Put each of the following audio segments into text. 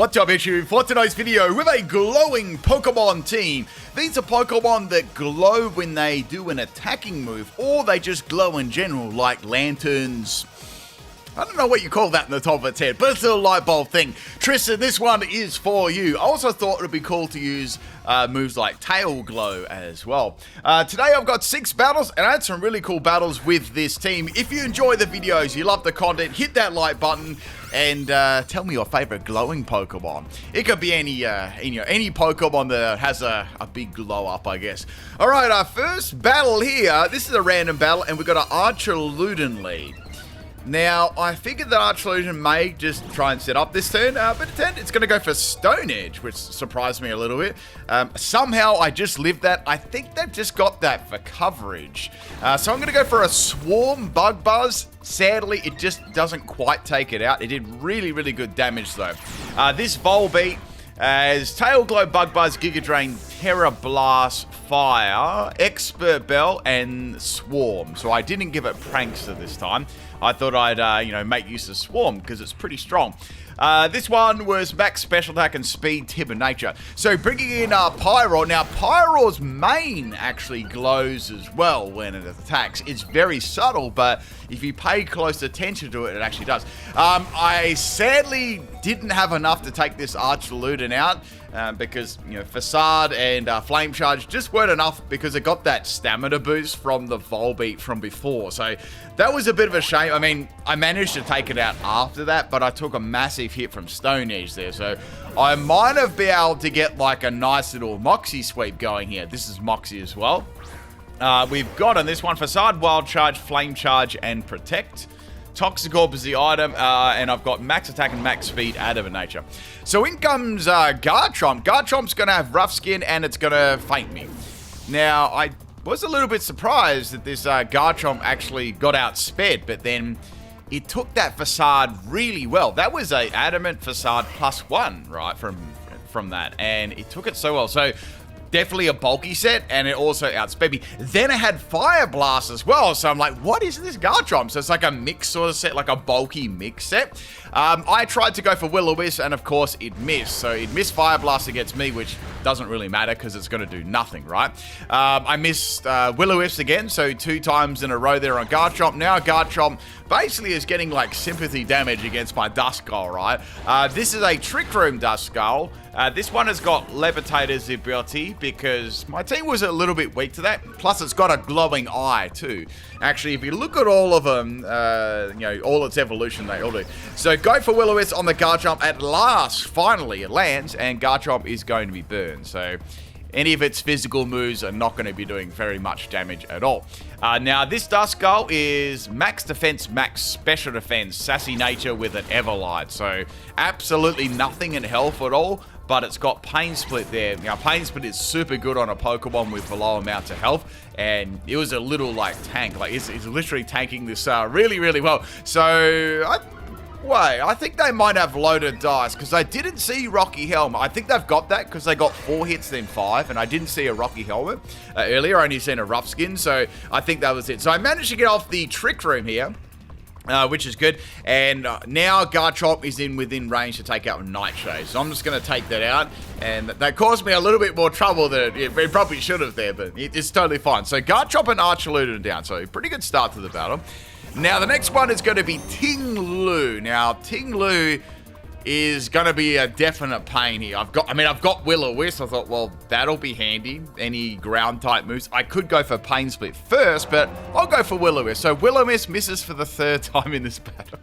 What's up, YouTube? For today's video, with a glowing Pokemon team. These are Pokemon that glow when they do an attacking move, or they just glow in general, like Lanturns. I don't know what you call that in the top of its head, but it's a light bulb thing. Tristan, this one is for you. I also thought it would be cool to use moves like Tail Glow as well. Today I've got 6 battles, and I had some really cool battles with this team. If you enjoy the videos, you love the content, hit that like button, and tell me your favorite glowing Pokemon. It could be any Pokemon that has a big glow up, I guess. All right, our first battle here. This is a random battle, and we've got an Archaludon lead. Now, I figured that Archaludon may just try and set up this turn, but it's going to go for Stone Edge, which surprised me a little bit. Somehow, I just lived that. I think they've just got that for coverage. So I'm going to go for a Swarm Bug Buzz. Sadly, it just doesn't quite take it out. It did really, really good damage, though. This Volbeat as Tail Glow, Bug Buzz, Giga Drain, Terra Blast, Fire, Expert Bell, and Swarm. So I didn't give it Prankster this time. I thought I'd, make use of Swarm because it's pretty strong. This one was Max Special Attack and Speed, Tip, and Nature. So bringing in Pyroar. Now, Pyroar's main actually glows as well when it attacks. It's very subtle, but if you pay close attention to it, it actually does. I sadly didn't have enough to take this Archaludon out. Because, Facade and Flame Charge just weren't enough because it got that stamina boost from the Volbeat from before. So that was a bit of a shame. I mean, I managed to take it out after that, but I took a massive hit from Stone Edge there. So I might have been able to get like a nice little Moxie sweep going here. This is Moxie as well. We've got on this one Facade, Wild Charge, Flame Charge, and Protect. Toxic Orb is the item, and I've got max attack and max speed out of nature. So in comes Garchomp. Garchomp's going to have rough skin, and it's going to faint me. Now, I was a little bit surprised that this Garchomp actually got outsped, but then it took that Facade really well. That was a Adamant Facade +1, right, from that, and it took it so well. So definitely a bulky set, and it also outsped me. Then it had Fire Blast as well, so I'm like, what is this Garchomp? So it's like a mix sort of set, like a bulky mix set. I tried to go for Will-O-Wisp, and of course it missed. So it missed Fire Blast against me, which doesn't really matter because it's going to do nothing, right? I missed Will-O-Wisp again, so 2 times in a row there on Garchomp. Now Garchomp basically is getting like sympathy damage against my Duskull, right? This is a Trick Room Duskull. This one has got Levitator's ability because my team was a little bit weak to that. Plus, it's got a glowing eye too. Actually, if you look at all of them, all its evolution, they all do. So go for Will-O-Wisp on the Garchomp. At last, finally, it lands, and Garchomp is going to be burned. So any of its physical moves are not going to be doing very much damage at all. Now, this Duskull is max defense, max special defense, sassy nature with an Everlight. So absolutely nothing in health at all, but it's got Pain Split there. Now, Pain Split is super good on a Pokemon with below amounts of health, and it was a little, tank. It's literally tanking this really, really well. So, I think they might have loaded dice, because I didn't see Rocky Helmet. I think they've got that, because they got 4 hits, then 5, and I didn't see a Rocky Helmet earlier. I only seen a Rough Skin, so I think that was it. So I managed to get off the Trick Room here, which is good. And now Garchomp is within range to take out Nightshade. So I'm just going to take that out. And that caused me a little bit more trouble than it probably should have there, but it's totally fine. So Garchomp and Archaludon down. So pretty good start to the battle. Now the next one is going to be Ting-Lu. Now Ting-Lu is going to be a definite pain here. I've got Will-O-Wisp. I thought, well, that'll be handy. Any ground type moves. I could go for Pain Split first, but I'll go for Will-O-Wisp. So Will-O-Wisp misses for the 3rd time in this battle.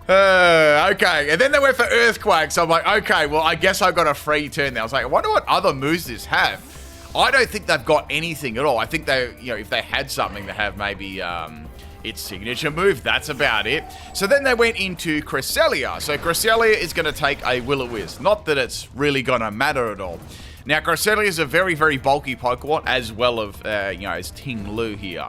Okay, and then they went for Earthquake. So I'm like, okay, well, I guess I got a free turn there. I was like, I wonder what other moves this have. I don't think they've got anything at all. I think they, if they had something, they have maybe its signature move. That's about it. So then they went into Cresselia. So Cresselia is going to take a Will-O-Wisp. Not that it's really going to matter at all. Now, Cresselia is a very, very bulky Pokemon, as well as Ting-Lu here.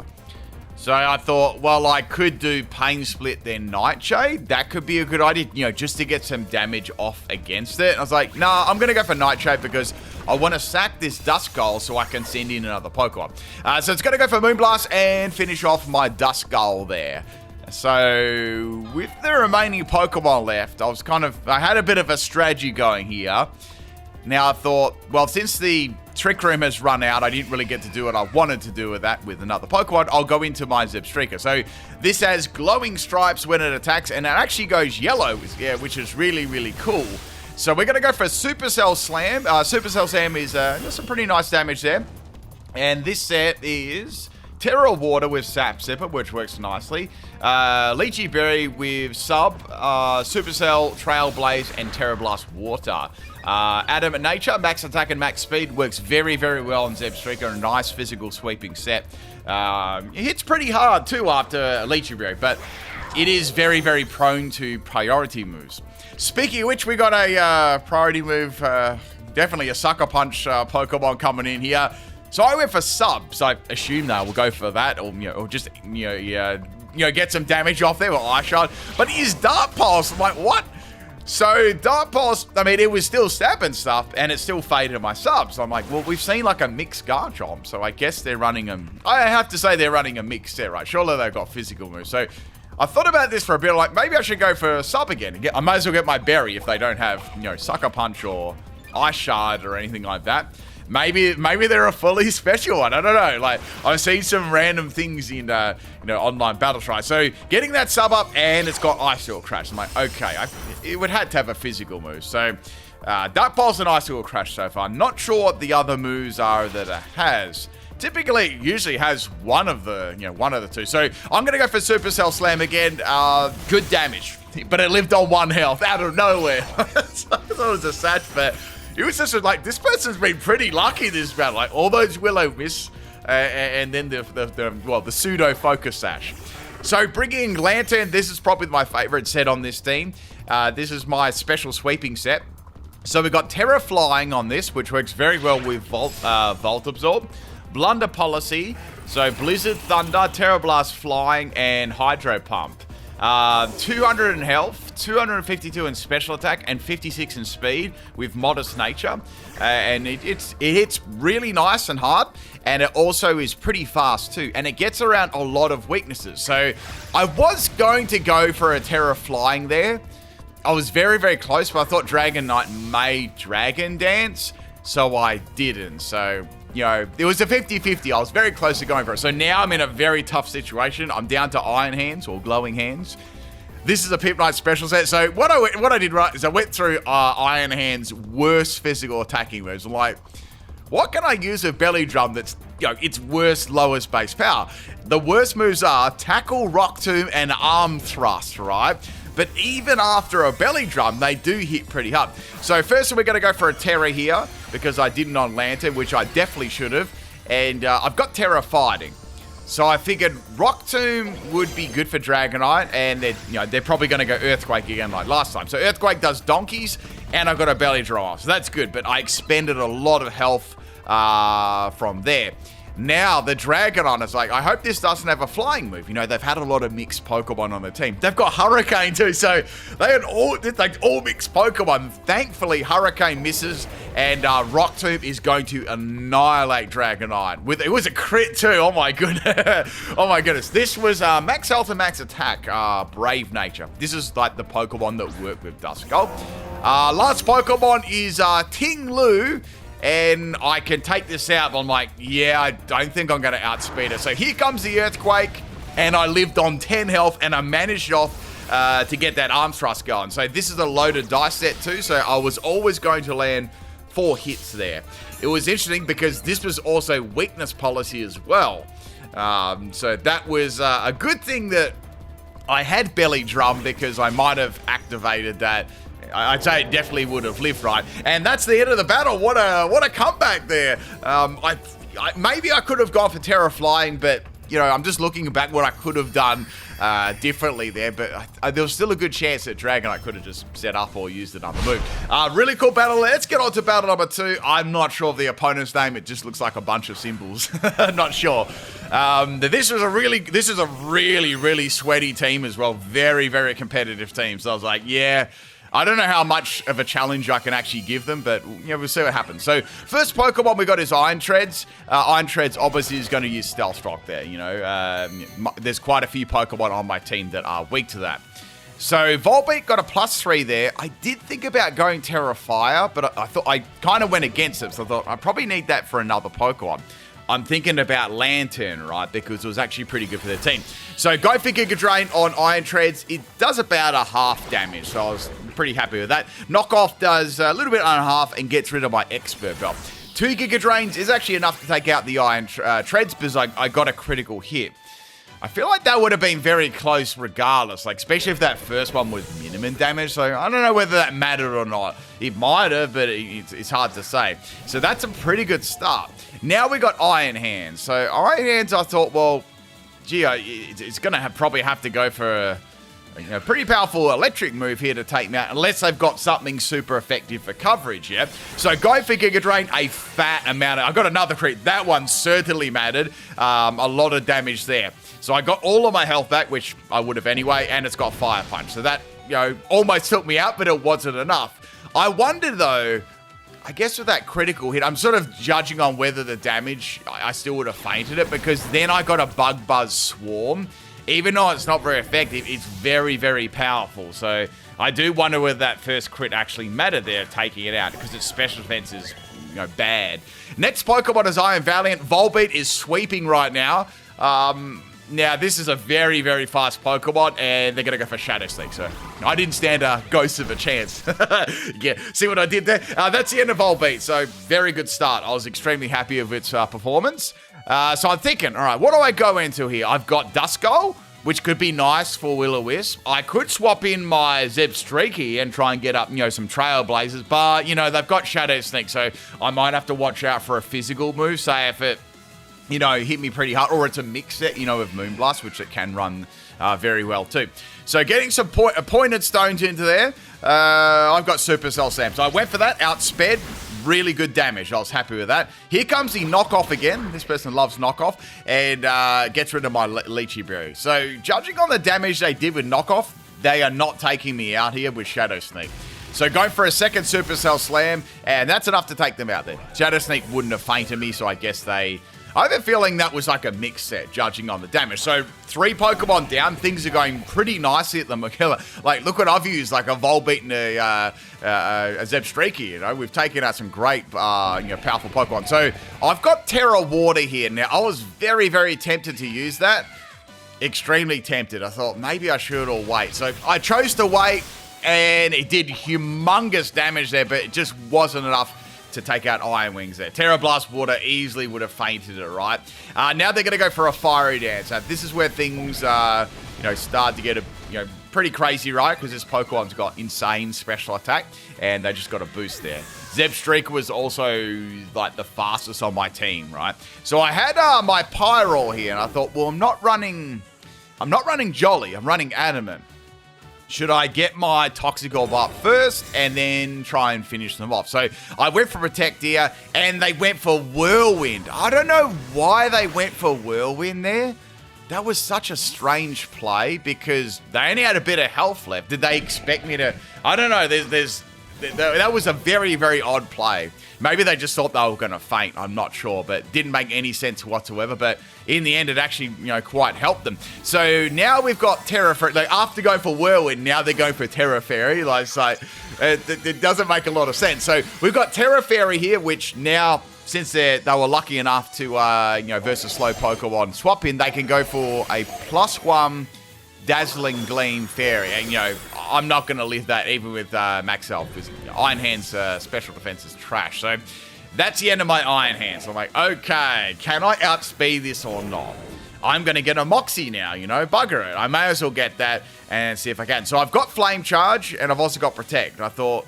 So I thought, well, I could do Pain Split, then Nightshade. That could be a good idea, just to get some damage off against it. And I was like, nah, I'm going to go for Nightshade because I want to sack this Duskull so I can send in another Pokemon. So it's going to go for Moonblast and finish off my Duskull there. So with the remaining Pokemon left, I had a bit of a strategy going here. Now I thought, well, since the Trick Room has run out, I didn't really get to do what I wanted to do with that with another Pokemon. I'll go into my Zebstrika. So this has glowing stripes when it attacks, and it actually goes yellow, which is really, really cool. So we're going to go for a Supercell Slam. Supercell Slam is just some pretty nice damage there. And this set is Terra Water with Sap Sipper, which works nicely. Lychee Berry with Sub, Supercell, Trailblaze, and Terra Blast Water. Adamant Nature, Max Attack and Max Speed works very, very well on Zebstrika. A nice physical sweeping set. It hits pretty hard too after Lychee Berry, but it is very, very prone to priority moves. Speaking of which, we got a priority move, definitely a Sucker Punch Pokemon coming in here. So I went for Sub, so I assume they will go for that, or just get some damage off there with Ice Shard. But it is Dark Pulse. I'm like, what? So Dark Pulse, I mean, it was still stabbing stuff, and it still faded my Sub. So I'm like, well, we've seen like a mixed Garchomp, so I guess they're running I have to say they're running a mixed set, right? Surely they've got physical moves. So I thought about this for a bit, like maybe I should go for Sub again. I might as well get my Berry if they don't have, Sucker Punch or Ice Shard or anything like that. Maybe they're a fully special one. I don't know. Like, I've seen some random things in online battle try. So getting that Sub up, and it's got Ice Steel Crash. I'm like, okay, it would have to have a physical move. So Dark Pulse and Ice Steel Crash so far. Not sure what the other moves are that it has. Typically, usually has one of the two. So I'm gonna go for Supercell Slam again. Good damage, but it lived on 1 health out of nowhere. So I thought it was a sad bet. It was just like, this person's been pretty lucky this battle. Like, all those Willow Miss, and then the pseudo Focus Sash. So bringing Lanturn, this is probably my favorite set on this team. This is my special sweeping set. So we've got Terra Flying on this, which works very well with Volt Absorb. Blunder Policy, so Blizzard, Thunder, Terra Blast Flying, and Hydro Pump. 200 in health, 252 in special attack, and 56 in speed with Modest Nature. And it hits really nice and hard, and it also is pretty fast too, and it gets around a lot of weaknesses. So I was going to go for a Terra Flying there. I was very, very close, but I thought Dragon Knight made Dragon Dance, so I didn't. So it was a 50-50. I was very close to going for it. So now I'm in a very tough situation. I'm down to Iron Hands or Glowing Hands. This is a PIMPNITE special set. So what I did right is I went through Iron Hands' worst physical attacking moves. I'm like, what can I use with Belly Drum that's its worst lowest base power? The worst moves are Tackle, Rock Tomb, and Arm Thrust, right? But even after a Belly Drum, they do hit pretty hard. So first we're going to go for a Terra here, because I didn't on Lanturn, which I definitely should have. And I've got Terra Fighting. So I figured Rock Tomb would be good for Dragonite, and they're probably going to go Earthquake again like last time. So Earthquake does donkeys, and I've got a Belly Drum, so that's good. But I expended a lot of health from there. Now, the Dragonite is like, I hope this doesn't have a flying move. They've had a lot of mixed Pokemon on the team. They've got Hurricane too, so they had all mixed Pokemon. Thankfully, Hurricane misses, and Rock Tomb is going to annihilate Dragonite. It was a crit too, oh my goodness. Oh my goodness. This was Max Health and Max Attack, Brave Nature. This is like the Pokemon that work with Duskull. Last Pokemon is Ting Lu. And I can take this out, but I'm like, yeah, I don't think I'm going to outspeed it. So here comes the Earthquake, and I lived on 10 health, and I managed off to get that Arm Thrust going. So this is a loaded dice set too, so I was always going to land 4 hits there. It was interesting because this was also Weakness Policy as well. So that was a good thing that I had Belly Drum, because I might have activated that. I'd say it definitely would have lived, right? And that's the end of the battle. What a comeback there. Maybe I could have gone for Terra Flying, but I'm just looking back what I could have done differently there. But there was still a good chance that Dragonite could have just set up or used another move. Really cool battle. Let's get on to battle number 2. I'm not sure of the opponent's name. It just looks like a bunch of symbols. Not sure. This is a really, really sweaty team as well. Very, very competitive team. So I was like, yeah. I don't know how much of a challenge I can actually give them, but we'll see what happens. So first Pokemon we got is Iron Treads. Iron Treads obviously is going to use Stealth Rock there. There's quite a few Pokemon on my team that are weak to that. So Volbeat got a +3 there. I did think about going Terra Fire, but I thought I kind of went against it. So I thought I probably need that for another Pokemon. I'm thinking about Lanturn, right? Because it was actually pretty good for the team. So go for Giga Drain on Iron Treads. It does about a half damage, so I was pretty happy with that. Knockoff does a little bit on half and gets rid of my Expert Belt. 2 Giga Drains is actually enough to take out the Iron Treads because I got a critical hit. I feel like that would have been very close regardless, like especially if that first one was minimum damage. So I don't know whether that mattered or not. It might have, but it's hard to say. So that's a pretty good start. Now we got Iron Hands. So Iron Hands, I thought, well, gee, it's going to probably have to go for a pretty powerful electric move here to take me out, unless they've got something super effective for coverage, yeah? So go for Giga Drain, a fat amount. I got another crit. That one certainly mattered. A lot of damage there. So I got all of my health back, which I would have anyway, and it's got Fire Punch. So that, almost took me out, but it wasn't enough. I wonder, though, I guess with that critical hit, I'm sort of judging on whether the damage, I still would have fainted it, because then I got a Bug Buzz Swarm. Even though it's not very effective, it's very, very powerful. So I do wonder whether that first crit actually mattered there, taking it out, because its special defense is, bad. Next Pokemon is Iron Valiant. Volbeat is sweeping right now. Now, this is a very, very fast Pokemon, and they're going to go for Shadow Sneak, so I didn't stand a ghost of a chance. Yeah, see what I did there? That's the end of Volbeat, so very good start. I was extremely happy with its performance. So I'm thinking, all right, what do I go into here? I've got Duskull, which could be nice for Will-O-Wisp. I could swap in my Zebstrika and try and get up, some Trailblazers, but, they've got Shadow Sneak, so I might have to watch out for a physical move, say if it hit me pretty hard, or it's a mix set, with Moonblast, which it can run very well too. So getting some pointed stones into there, I've got Supercell Slam. So I went for that, outsped, really good damage. I was happy with that. Here comes the knockoff again. This person loves knockoff, and gets rid of my Lychee Berry. So judging on the damage they did with knockoff, they are not taking me out here with Shadow Sneak. So going for a second Supercell Slam, and that's enough to take them out there. Shadow Sneak wouldn't have fainted me, so I guess I have a feeling that was like a mix set, judging on the damage. So 3 Pokemon down, things are going pretty nicely at the Makilla. Like, look what I've used, like a Volbeat and a Zebstrika, We've taken out some great, powerful Pokemon. So I've got Terra Water here. Now, I was very, very tempted to use that. Extremely tempted. I thought maybe I should or wait. So I chose to wait, and it did humongous damage there, but it just wasn't enough to take out Iron Wings there. Terra Blast Water easily would have fainted it, right? Now they're going to go for a Fiery Dance. Now, this is where things, start to get pretty crazy, right? Because this Pokemon's got insane special attack, and they just got a boost there. Zebstrika was also, like, the fastest on my team, right? So I had my Pyroar here, and I thought, well, I'm not running Jolly. I'm running Adamant. Should I get my Toxic Orb up first and then try and finish them off? So I went for Protect here, and they went for Whirlwind. I don't know why they went for Whirlwind there. That was such a strange play because they only had a bit of health left. Did they expect me to... I don't know. That was a very, very odd play. Maybe they just thought they were going to faint. I'm not sure, but didn't make any sense whatsoever. But in the end, it actually, quite helped them. So now we've got Terra Fairy. Like, after going for Whirlwind, now they're going for Terra Fairy. Like, so it doesn't make a lot of sense. So we've got Terra Fairy here, which now, since they were lucky enough to, versus slow Pokemon swap in, they can go for a +1 Dazzling Gleam Fairy. And, I'm not going to live that even with Max Health, because Iron Hand's special defense is trash. So that's the end of my Iron Hands. I'm like, okay, can I outspeed this or not? I'm going to get a Moxie now, bugger it. I may as well get that and see if I can. So I've got Flame Charge, and I've also got Protect. And I thought,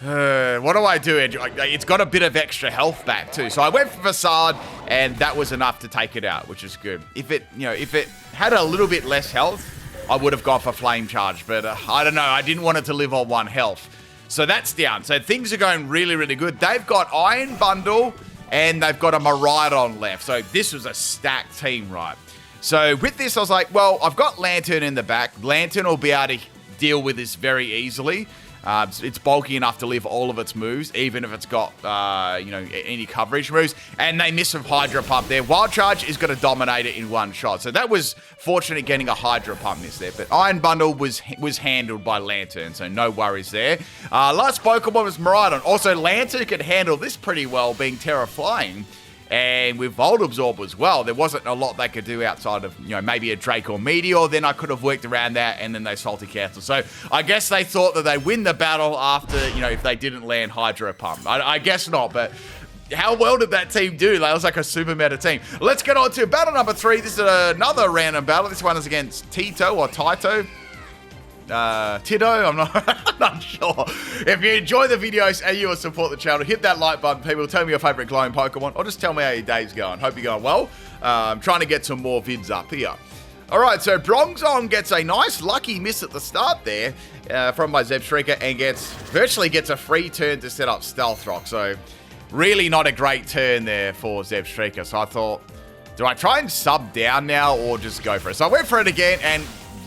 what do I do? It's got a bit of extra health back too. So I went for Facade, and that was enough to take it out, which is good. If it had a little bit less health, I would have gone for Flame Charge, but I don't know. I didn't want it to live on 1 health. So that's down. So things are going really, really good. They've got Iron Bundle, and they've got a Miraidon left. So this was a stacked team, right? So with this, I was like, well, I've got Lanturn in the back. Lanturn will be able to deal with this very easily. It's bulky enough to live all of its moves, even if it's got, any coverage moves. And they miss with Hydro Pump there. Wild Charge is going to dominate it in one shot. So that was fortunate getting a Hydro Pump miss there. But Iron Bundle was handled by Lanturn, so no worries there. Last Pokemon was Miraidon. Also, Lanturn could handle this pretty well, being Terra Flying. And with Volt Absorb as well, there wasn't a lot they could do outside of, maybe a Drake or Meteor. Then I could have worked around that, and then they Salty Cancel. So I guess they thought that they'd win the battle after, if they didn't land Hydro Pump. I guess not, but how well did that team do? That was like a super meta team. Let's get on to battle number 3. This is another random battle. This one is against Tito or Taito. Tito, I'm not sure. If you enjoy the videos and you will support the channel, hit that like button. People, tell me your favorite glowing Pokemon, or just tell me how your day's going. Hope you're going well. I'm trying to get some more vids up here. Alright, so Bronzong gets a nice lucky miss at the start there from my Zebstrika, and virtually gets a free turn to set up Stealth Rock. So really not a great turn there for Zebstrika. So I thought, do I try and sub down now or just go for it? So I went for it again, and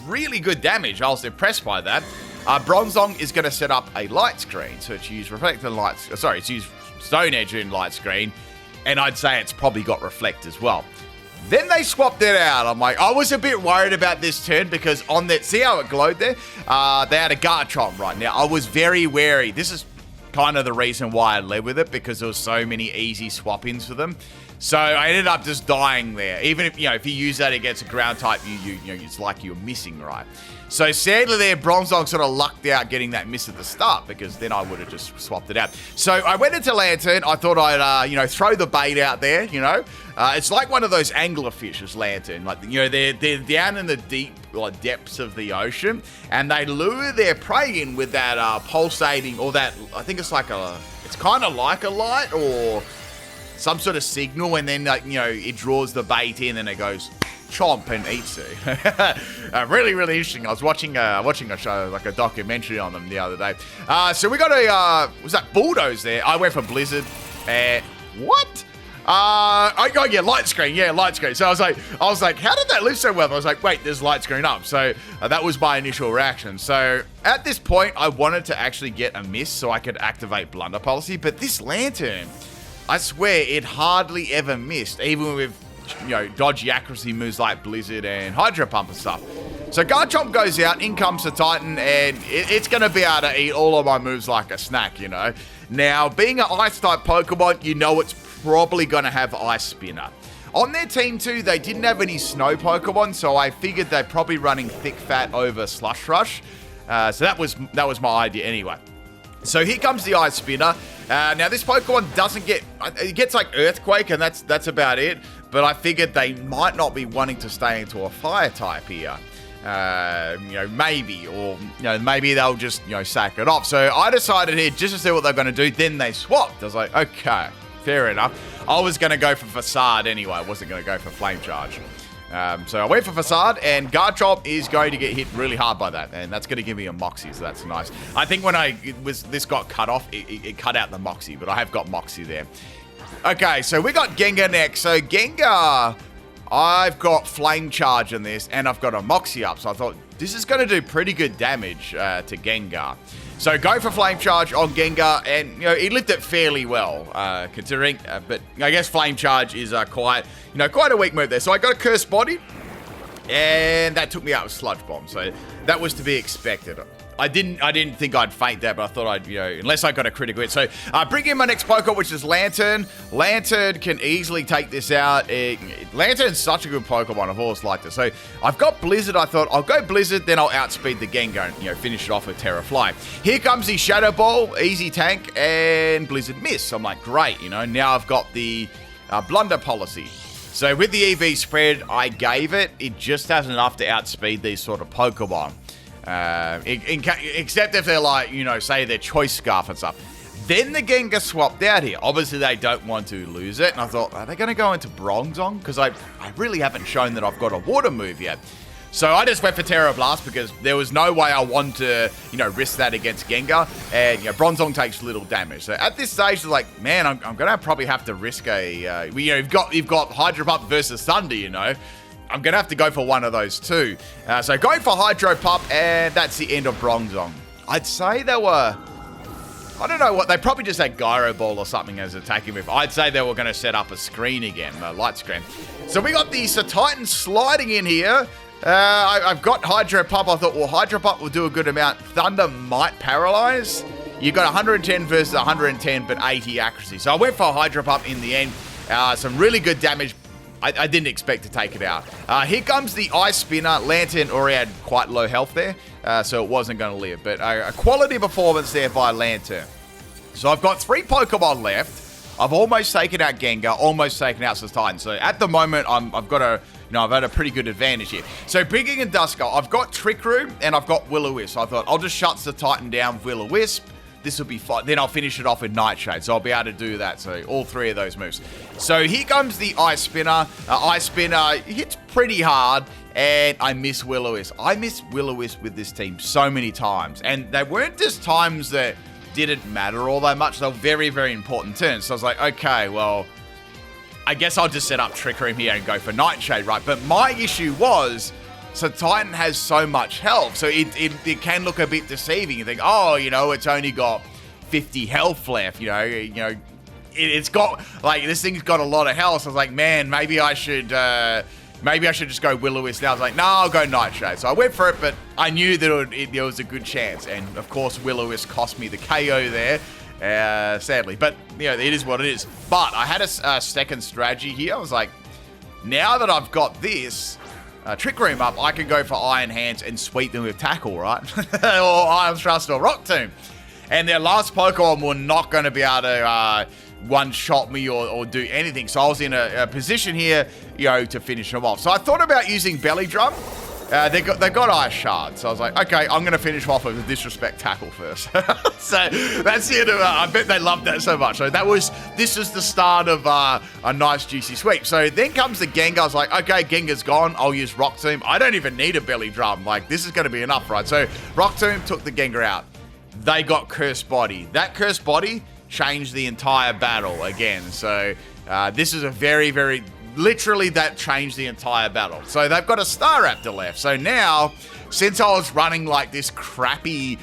really good damage. I was impressed by that. Bronzong is going to set up a light screen. So it's used it's used Stone Edge in light screen. And I'd say it's probably got Reflect as well. Then they swapped it out. I'm like, I was a bit worried about this turn because on that, see how it glowed there? They had a Garchomp right now. I was very wary. This is kind of the reason why I led with it, because there was so many easy swap-ins for them. So I ended up just dying there. Even if, if you use that against a ground type, it's like you're missing, right? So sadly there, Bronzong sort of lucked out getting that miss at the start, because then I would have just swapped it out. So I went into Lanturn. I thought I'd, throw the bait out there, It's like one of those anglerfish as Lanturn. Like, they're down in the deep depths of the ocean, and they lure their prey in with that pulsating, or that, I think it's kind of like a light, or some sort of signal, and then it draws the bait in and it goes chomp and eats it. Really, really interesting. I was watching a show, like a documentary on them the other day. So we got was that Bulldoze there? I went for Blizzard. What? Yeah, light screen. Yeah, light screen. So I was like, how did that live so well? I was like, wait, there's light screen up. So that was my initial reaction. So at this point, I wanted to actually get a miss so I could activate Blunder Policy, but this Lanturn, I swear, it hardly ever missed, even with, dodgy accuracy moves like Blizzard and Hydro Pump and stuff. So Garchomp goes out, in comes the Titan, and it's going to be able to eat all of my moves like a snack, Now, being an Ice-type Pokemon, it's probably going to have Ice Spinner. On their team too, they didn't have any Snow Pokemon, so I figured they're probably running Thick Fat over Slush Rush. So that was my idea anyway. So here comes the Ice Spinner. Now this Pokemon doesn't it gets like Earthquake, and that's about it. But I figured they might not be wanting to stay into a Fire type here. Maybe, or maybe they'll just sack it off. So I decided here just to see what they're going to do. Then they swapped. I was like, okay, fair enough. I was going to go for Facade anyway. I wasn't going to go for Flame Charge. So I went for Facade, and Garchomp is going to get hit really hard by that, and that's going to give me a Moxie, so that's nice. I think when this got cut off, it cut out the Moxie, but I have got Moxie there. Okay, so we got Gengar next. So Gengar, I've got Flame Charge in this, and I've got a Moxie up, so I thought this is going to do pretty good damage to Gengar. So go for Flame Charge on Gengar, and he lived it fairly well, considering. But I guess Flame Charge is quite a weak move there. So I got a Curse Body, and that took me out with Sludge Bomb. So that was to be expected. I didn't think I'd faint that, but I thought I'd, unless I got a critical hit. So bring in my next Pokemon, which is Lanturn. Lanturn can easily take this out. Lanturn's such a good Pokemon. I've always liked it. So I've got Blizzard. I thought I'll go Blizzard, then I'll outspeed the Gengar and finish it off with Terra Fly. Here comes the Shadow Ball, easy tank, and Blizzard miss. So I'm like, great, now I've got the Blunder Policy. So with the EV spread I gave it, it just has enough to outspeed these sort of Pokemon. Except if they're like, say they're Choice Scarf and stuff. Then the Gengar swapped out here. Obviously, they don't want to lose it. And I thought, are they going to go into Bronzong? Because I really haven't shown that I've got a water move yet. So I just went for Terra Blast because there was no way I wanted to, risk that against Gengar. And, Bronzong takes little damage. So at this stage, they're like, man, I'm going to probably have to risk a... you've got Hydro Pump versus Thunder, I'm going to have to go for one of those too. So going for Hydro Pump, and that's the end of Bronzong. I'd say they were... I don't know what, they probably just had Gyro Ball or something as attacking move. I'd say they were going to set up a screen again, a light screen. So we got the Titan sliding in here. I've got Hydro Pump. I thought, well, Hydro Pump will do a good amount. Thunder might paralyze. You got 110 versus 110, but 80 accuracy. So I went for Hydro Pump in the end. Some really good damage. I didn't expect to take it out. Here comes the Ice Spinner. Lanturn already had quite low health there, so it wasn't going to live. But a quality performance there by Lanturn. So I've got 3 Pokemon left. I've almost taken out Gengar, almost taken out Titan. So at the moment, I've had a pretty good advantage here. So Bigging and Dusker, I've got Trick Room and I've got Will-O-Wisp. So I thought I'll just shut Titan down with Will-O-Wisp. This will be fine. Then I'll finish it off with Nightshade. So I'll be able to do that. So all 3 of those moves. So here comes the Ice Spinner. Ice Spinner hits pretty hard. And I miss Will-O-Wisp. I miss Will-O-Wisp with this team so many times. And they weren't just times that didn't matter all that much. They were very, very important turns. So I was like, okay, well, I guess I'll just set up Trick Room here and go for Nightshade, right? But my issue was... So Titan has so much health, so it can look a bit deceiving. You think, oh, it's only got 50 health left. It's got like this thing's got a lot of health. So I was like, man, maybe I should just go Will-O-Wisp now. I was like, no, I'll go Nightshade. So I went for it, but I knew that there was a good chance, and of course Will-O-Wisp cost me the KO there. Sadly, but it is what it is. But I had a second strategy here. I was like, now that I've got this. Trick Room up, I can go for Iron Hands and sweep them with Tackle, right? Or Iron Thrust or Rock Tomb. And their last Pokemon were not going to be able to one-shot me or do anything. So I was in a position here, to finish them off. So I thought about using Belly Drum. They got Ice Shard. So I was like, okay, I'm going to finish off with a Disrespect Tackle first. So that's it. I bet they loved that so much. So this is the start of a nice juicy sweep. So then comes the Gengar. I was like, okay, Gengar's gone. I'll use Rock Tomb. I don't even need a Belly Drum. Like, this is going to be enough, right? So Rock Tomb took the Gengar out. They got Cursed Body. That Cursed Body changed the entire battle again. So this is a very, very... Literally, that changed the entire battle. So they've got a Staraptor left. So now, since I was running like this crappy,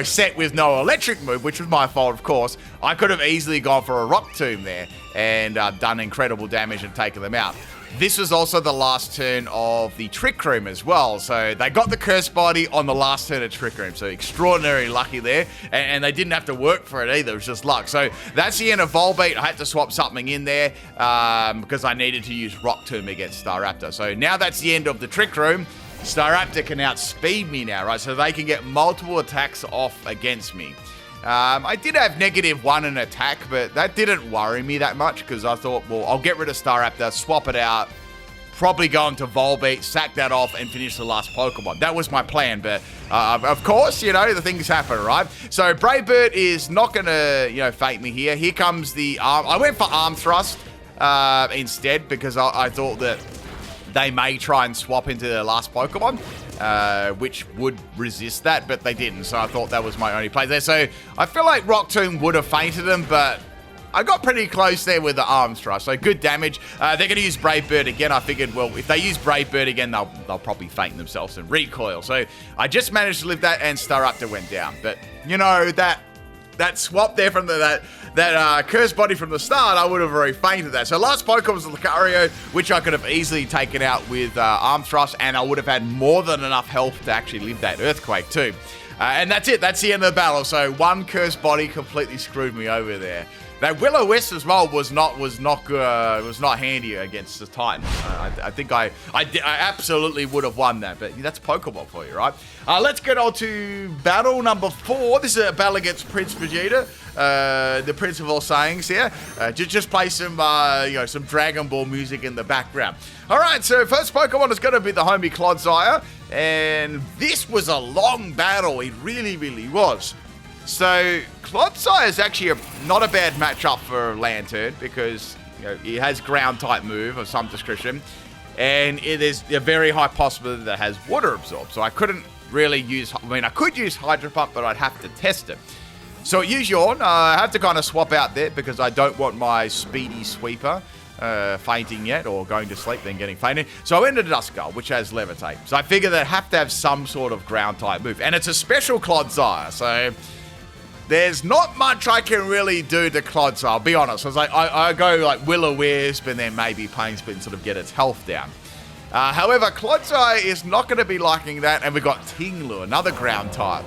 set with no electric move, which was my fault, of course, I could have easily gone for a Rock Tomb there and done incredible damage and taken them out. This was also the last turn of the Trick Room as well. So they got the Cursed Body on the last turn of Trick Room. So extraordinarily lucky there. And they didn't have to work for it either. It was just luck. So that's the end of Volbeat. I had to swap something in there because I needed to use Rock Tomb against Staraptor. So now that's the end of the Trick Room. Staraptor can outspeed me now, right? So they can get multiple attacks off against me. I did have -1 in attack, but that didn't worry me that much because I thought, well, I'll get rid of Staraptor, swap it out, probably go into Volbeat, sack that off, and finish the last Pokemon. That was my plan, but of course, the things happen, right? So Brave Bird is not going to, fate me here. Here comes the Arm. I went for Arm Thrust instead because I thought that they may try and swap into their last Pokemon. Which would resist that, but they didn't, so I thought that was my only play there. So I feel like Rock Tomb would have fainted them, but I got pretty close there with the Arm Thrust, so good damage. They're going to use Brave Bird again. I figured, well, if they use Brave Bird again, they'll probably faint themselves and recoil. So I just managed to live that, and Staraptor went down. But, that swap there from that Cursed Body from the start, I would have already fainted that. So last Pokemon was Lucario, which I could have easily taken out with Arm Thrust, and I would have had more than enough health to actually live that Earthquake too. And that's it. That's the end of the battle. So one Cursed Body completely screwed me over there. That Will-O-Wisp as well was not handy against the Titan. I think I absolutely would have won that, but that's Pokemon for you, right? Let's get on to battle number 4. This is a battle against Prince Vegeta, the Prince of all sayings here. Just play some some Dragon Ball music in the background. All right, so first Pokemon is going to be the homie Clodsire, and this was a long battle. It really, really was. So Clodsire is actually not a bad matchup for Lanturn because he has ground type move of some description, and it is a very high possibility that it has water absorb. So I couldn't really use. I could use Hydro Pump, but I'd have to test it. So use Yawn. I have to kind of swap out there because I don't want my speedy sweeper fainting yet, or going to sleep, then getting fainted. So I went into Duskull, which has Levitate. So I figured they'd have to have some sort of ground-type move. And it's a special Clodsire, so there's not much I can really do to Clodsire, I'll be honest. I was like, I go like Will-O-Wisp, and then maybe Pain Split, sort of get its health down. However, Clodsire is not going to be liking that, and we've got Tinglu, another ground type.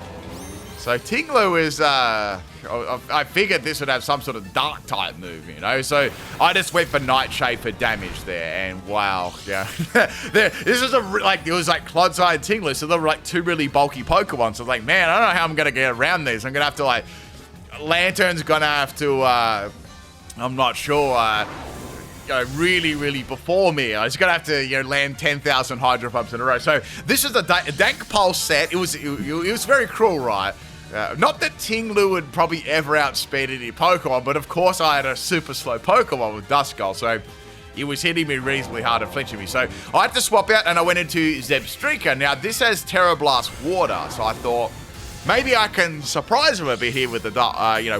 So Tinglu is, I figured this would have some sort of dark type move, you know? So I just went for Nightshade for damage there, and wow, yeah. This is it was like Clodsire and Tinglu, so they were like two really bulky Pokemon. So I was like, man, I don't know how I'm going to get around these. I'm going to have to like, Lanturn's going to have to, I'm not sure, really before me. I was going to have to, land 10,000 Hydro Pumps in a row. So this is a Dank Pulse set. It was very cruel, right? Not that Tinglu would probably ever outspeed any Pokemon, but of course I had a super slow Pokemon with Duskull, so it was hitting me reasonably hard and flinching me. So I had to swap out, and I went into Zebstrika. Now this has Terra Blast Water, so I thought maybe I can surprise him a bit here with the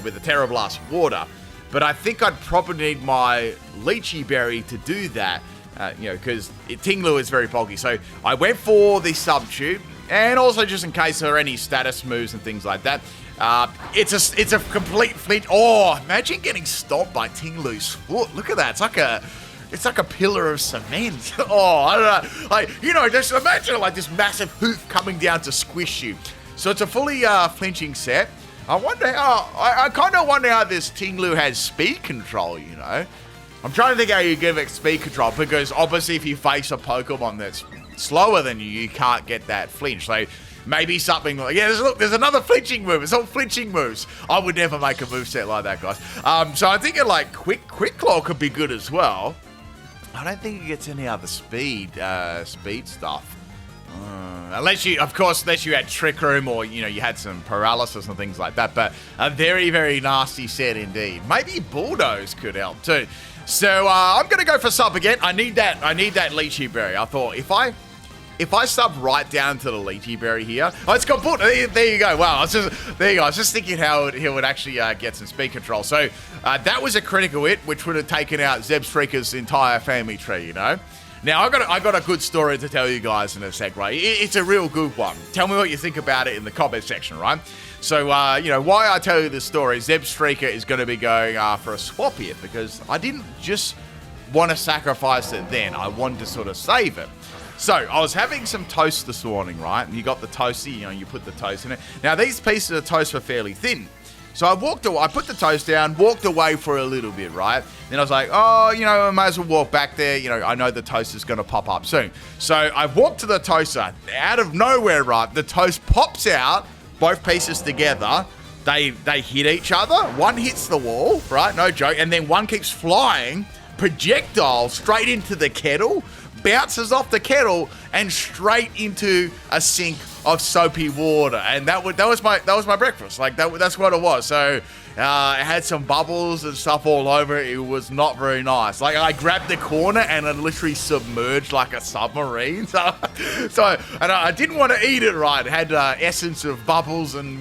with the Terra Blast Water. But I think I'd probably need my Lychee Berry to do that, because Tinglu is very bulky. So I went for the Subtube, and also just in case there are any status moves and things like that. It's a complete flinch. Oh, imagine getting stomped by Tinglu's foot. Look at that. It's like a pillar of cement. Oh, I don't know. Just imagine like this massive hoof coming down to squish you. So it's a fully flinching set. I kind of wonder how this Tinglu has speed control, you know? I'm trying to think how you give it speed control, because obviously if you face a Pokemon that's slower than you, you can't get that flinch. So maybe something like, there's another flinching move. It's all flinching moves. I would never make a moveset like that, guys. So I think Quick Claw could be good as well. I don't think it gets any other speed stuff. Unless you had Trick Room, or you had some paralysis and things like that. But a very, very nasty set indeed. Maybe Bulldoze could help too. So I'm gonna go for sub again. I need that Lychee Berry. I thought if I sub right down to the Lychee Berry here, it's got Bull. There you go. Wow, I was just thinking how he would actually get some speed control. So that was a critical hit, which would have taken out Zebstrika's entire family tree. You know. Now, I got a good story to tell you guys in a sec, right? It's a real good one. Tell me what you think about it in the comment section, right? So, why I tell you this story, Zebstrika is going to be going for a swap here, because I didn't just want to sacrifice it then. I wanted to sort of save it. So, I was having some toast this morning, right? And you got the toasty, you put the toast in it. Now, these pieces of toast were fairly thin. So I put the toast down, walked away for a little bit, right? Then I was like, I might as well walk back there. I know the toast is going to pop up soon. So I walked to the toaster. Out of nowhere, right, the toast pops out, both pieces together. They hit each other. One hits the wall, right? No joke. And then one keeps flying, projectile straight into the kettle, bounces off the kettle and straight into a sink of soapy water, and that was my breakfast. Like that's what it was. So it had some bubbles and stuff all over it. It was not very nice. Like I grabbed the corner and it literally submerged like a submarine. So I didn't want to eat it. Right, it had essence of bubbles and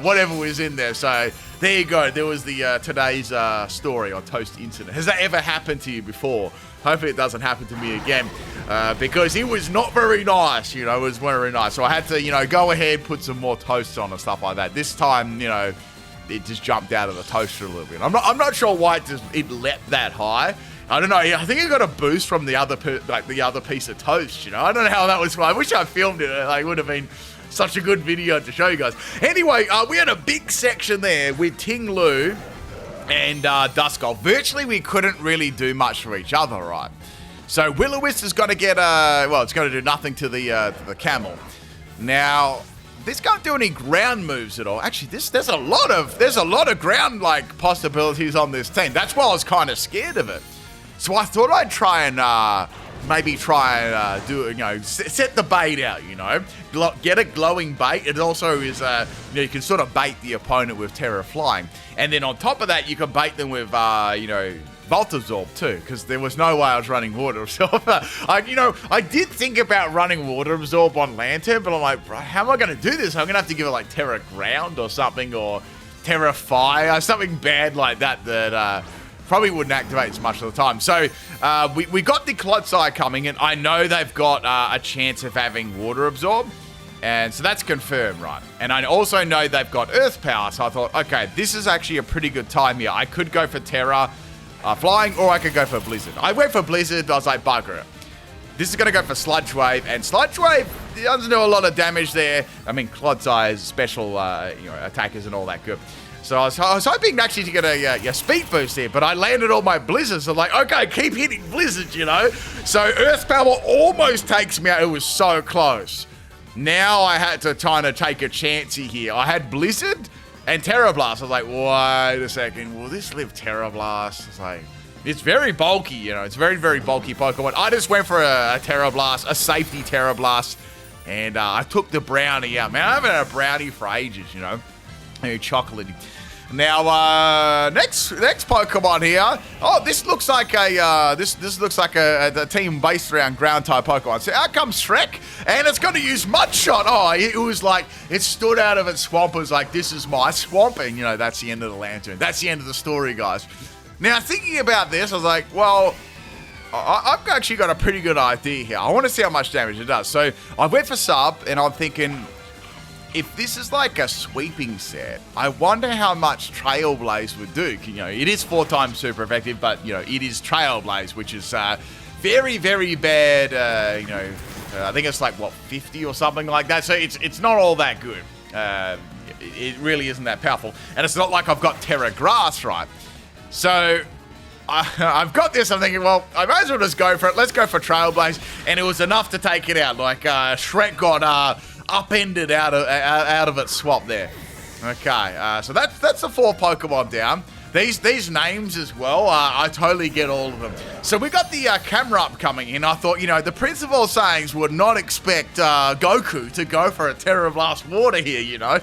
whatever was in there. So there you go. There was the today's story on Toast Incident. Has that ever happened to you before? Hopefully it doesn't happen to me again, because it was not very nice, it was very nice. So I had to, go ahead, put some more toast on and stuff like that. This time, it just jumped out of the toaster a little bit. I'm not sure why it leapt that high. I don't know. I think it got a boost from the other piece of toast, I don't know how that was. I wish I filmed it. It would have been such a good video to show you guys. Anyway, we had a big section there with Tinglu and Duskull. Virtually, we couldn't really do much for each other, right? So Will-O-Wisp is going to get it's going to do nothing to the camel. Now, this can't do any ground moves at all. Actually, there's a lot of ground possibilities on this team. That's why I was kind of scared of it. So I thought I'd try and do set the bait out. Get a glowing bait. It also is you can sort of bait the opponent with Terra Flying, and then on top of that you can bait them with Volt Absorb too, because there was no way I was running Water Absorb. I did think about running Water Absorb on Lanturn, but I'm like, how am I going to do this? I'm going to have to give it Terra Ground or something, or Terra Fire, something bad like that probably wouldn't activate as much of the time. So we got the Clodsire coming, and I know they've got a chance of having Water Absorb. And so that's confirmed, right? And I also know they've got Earth Power, so I thought, okay, this is actually a pretty good time here. I could go for Terra Flying, or I could go for Blizzard. I went for Blizzard, I was like, bugger it. This is going to go for Sludge Wave, and Sludge Wave doesn't do a lot of damage there. I mean, Clodsire's special attackers and all that good. So I was hoping actually to get a speed boost here, but I landed all my Blizzards. So I'm like, okay, keep hitting Blizzards, you know? So Earth Power almost takes me out. It was so close. Now I had to kind of take a chancey here. I had Blizzard and Terra Blast. I was like, wait a second. Will this live Terra Blast? It's like, it's very bulky, you know. It's very, very bulky Pokemon. I just went for a Terra Blast, a safety Terra Blast, and I took the Brownie out. Man, I haven't had a Brownie for ages, you know. Very chocolatey. Now, next Pokemon here. Oh, this looks like this looks like a team based around ground type Pokemon. So out comes Shrek, and it's going to use Mud Shot. Oh, it was like it stood out of its swamp. It was like, this is my swamp, and you know that's the end of the Lanturn. That's the end of the story, guys. Now, thinking about this, I was like, well, I've actually got a pretty good idea here. I want to see how much damage it does. So I went for Sub, and I'm thinking, if this is like a sweeping set, I wonder how much Trailblaze would do. You know, it is 4 times super effective, but, you know, it is Trailblaze, which is very, very bad. I think it's like, what, 50 or something like that. So it's not all that good. It really isn't that powerful. And it's not like I've got Terra Grass, right? So I've got this. I'm thinking, well, I might as well just go for it. Let's go for Trailblaze. And it was enough to take it out. Like, Shrek got upended out of its swap there. Okay, so that's the 4 Pokemon down. These names as well, I totally get all of them. So we got the camera up coming in. I thought, you know, the principal sayings would not expect Goku to go for a Terra Blast Water here, you know.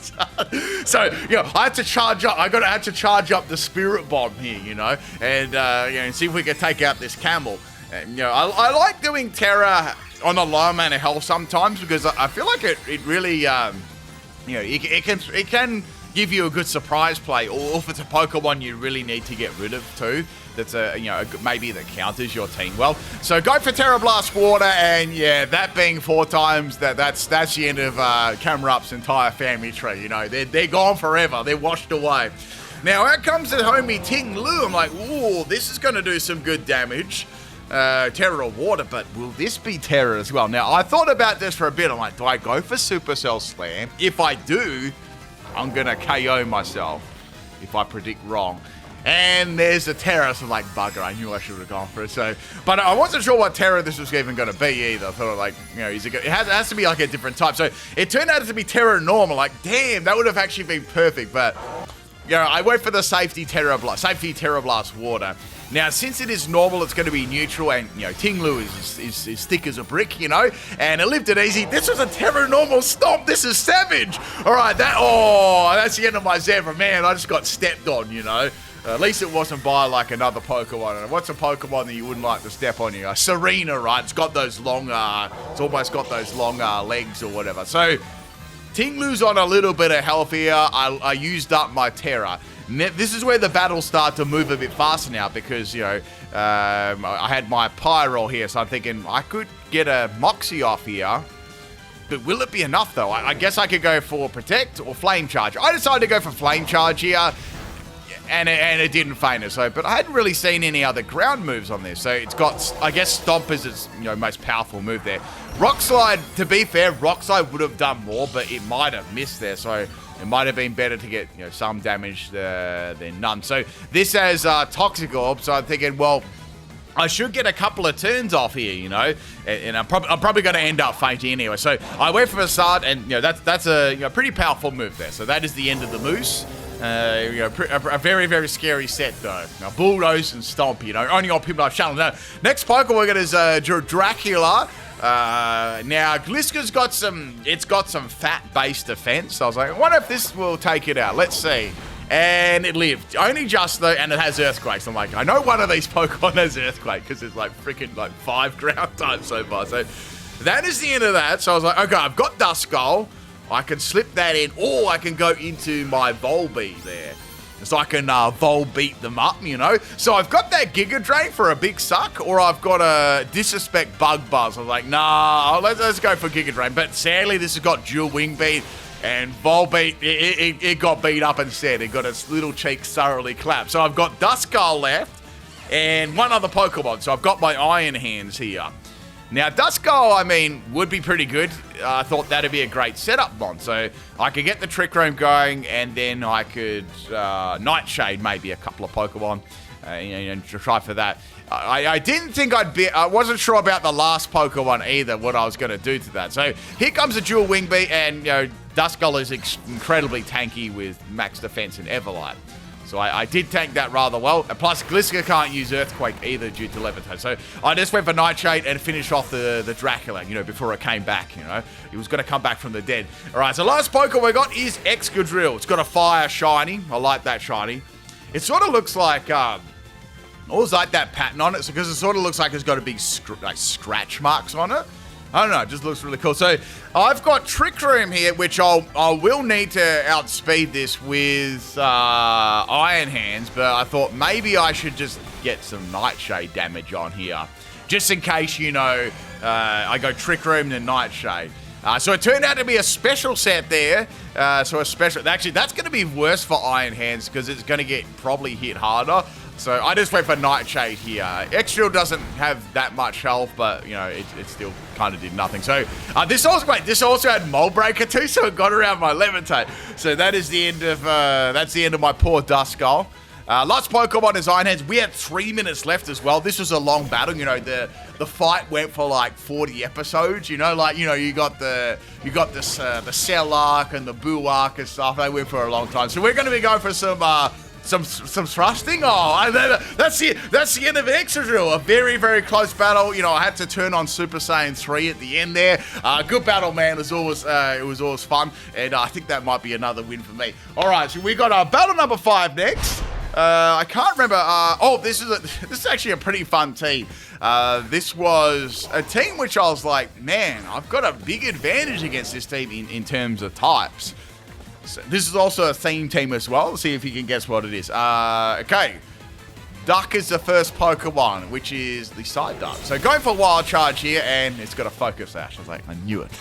So you know, I had to charge up. I had to charge up the Spirit Bomb here, you know, and you know, see if we can take out this camel. And, you know, I like doing Terra on a low amount of health sometimes because I feel like it really, you know, it can give you a good surprise play, or if it's a Pokemon you really need to get rid of too, that's maybe that counters your team well. So go for Terra Blast Water, and yeah, that being 4 times, that's the end of Camerup's entire family tree. You know, they're gone forever. They're washed away. Now out comes the homie Ting Lu. I'm like, ooh, this is going to do some good damage. Terra or Water, but will this be Terra as well? Now I thought about this for a bit. I'm like, do I go for Supercell Slam? If I do, I'm going to KO myself if I predict wrong. And there's a Terra, so I'm like, bugger, I knew I should have gone for it. So, but I wasn't sure what Terra this was even going to be either. I thought, like, you know, it has to be like a different type. So it turned out to be Terra Normal. Like, damn, that would have actually been perfect. But, you know, I went for the safety Terra Blast Water. Now, since it is normal, it's going to be neutral, and, you know, Ting Lu is thick as a brick, you know, and it lived it easy. This was a Terra Normal Stomp. This is savage. All right, that's the end of my Zebra. Man, I just got stepped on, you know. At least it wasn't by, like, another Pokemon. And what's a Pokemon that you wouldn't like to step on you? Serena, right? It's got those long, it's almost got those long legs or whatever. So, Ting Lu's on a little bit of health here. I used up my Terra. This is where the battles start to move a bit faster now because, you know, I had my Pyroar here, so I'm thinking I could get a Moxie off here. But will it be enough, though? I guess I could go for Protect or Flame Charge. I decided to go for Flame Charge here, and it didn't faint it. So, but I hadn't really seen any other ground moves on this. So it's got, I guess, Stomp is its, you know, most powerful move there. Rock Slide, to be fair, Rock Slide would have done more, but it might have missed there. So it might have been better to get, you know, some damage than none. So this has Toxic Orb. So I'm thinking, well, I should get a couple of turns off here, you know, and I'm probably going to end up fainting anyway. So I went for Facade, and, you know, that's a, you know, pretty powerful move there. So that is the end of the Moose. You know, a very, very scary set though. Now Bulldoze and Stomp, you know, only on PIMPNITE channel. Now, next Pokemon we got is Dracula. Now Gliska's got some fat-based defense. So I was like, I wonder if this will take it out. Let's see. And it lived. Only just though, and it has Earthquake. So I'm like, I know one of these Pokemon has Earthquake because it's like freaking like 5 ground types so far. So that is the end of that. So I was like, okay, I've got Duskull. I can slip that in, or I can go into my Volbeat there. so I can Volbeat them up, you know. So I've got that Giga Drain for a big suck, or I've got a Disrespect Bug Buzz. I'm like, nah, let's go for Giga Drain. But sadly, this has got dual Wing Beat, and Volbeat, it got beat up instead. It got its little cheeks thoroughly clapped. So I've got Duskull left, and one other Pokemon. So I've got my Iron Hands here. Now, Duskull, I mean, would be pretty good. I thought that'd be a great setup mon. So I could get the Trick Room going, and then I could Nightshade maybe a couple of Pokemon and try for that. I didn't think I wasn't sure about the last Pokemon either, what I was going to do to that. So here comes a dual Wing Beat, and, you know, Duskull is incredibly tanky with max defense and Everlight. So I did tank that rather well. And plus, Gliska can't use Earthquake either due to Levitate. So I just went for Nightshade and finished off the Dracula, you know, before it came back, you know. He was going to come back from the dead. All right, so last Pokemon we got is Excadrill. It's got a Fire Shiny. I like that Shiny. It sort of looks like, always like that pattern on it, because it sort of looks like it's got a big scratch marks on it. I don't know, it just looks really cool. So I've got Trick Room here, which I will need to outspeed this with Iron Hands, but I thought maybe I should just get some Nightshade damage on here, just in case, you know, I go Trick Room and Nightshade. So it turned out to be a special set there. So a special, actually that's going to be worse for Iron Hands because it's going to get probably hit harder. So I just went for Nightshade here. Excadrill doesn't have that much health, but, you know, it still kind of did nothing. So this also had Mold Breaker too, so it got around my Levitate. So that is the end of my poor Duskull. Last Pokemon is Iron Hands. We had 3 minutes left as well. This was a long battle. You know, the fight went for like 40 episodes. You know, like, you know, you got the Cell Arc and the Boo Arc and stuff. They went for a long time. So we're going to be going for some thrusting. Oh, that's the end of Excadrill. A very, very close battle. You know, I had to turn on Super Saiyan 3 at the end there. Good battle, man. It was always fun, and I think that might be another win for me. All right, so we got battle number 5 next. I can't remember. This is actually a pretty fun team. This was a team which I was like, man, I've got a big advantage against this team in terms of types. So this is also a theme team as well. Let's see if you can guess what it is. Okay. Duck is the first Pokemon, which is the Psyduck. So going for Wild Charge here, and it's got a Focus Sash. I was like, I knew it.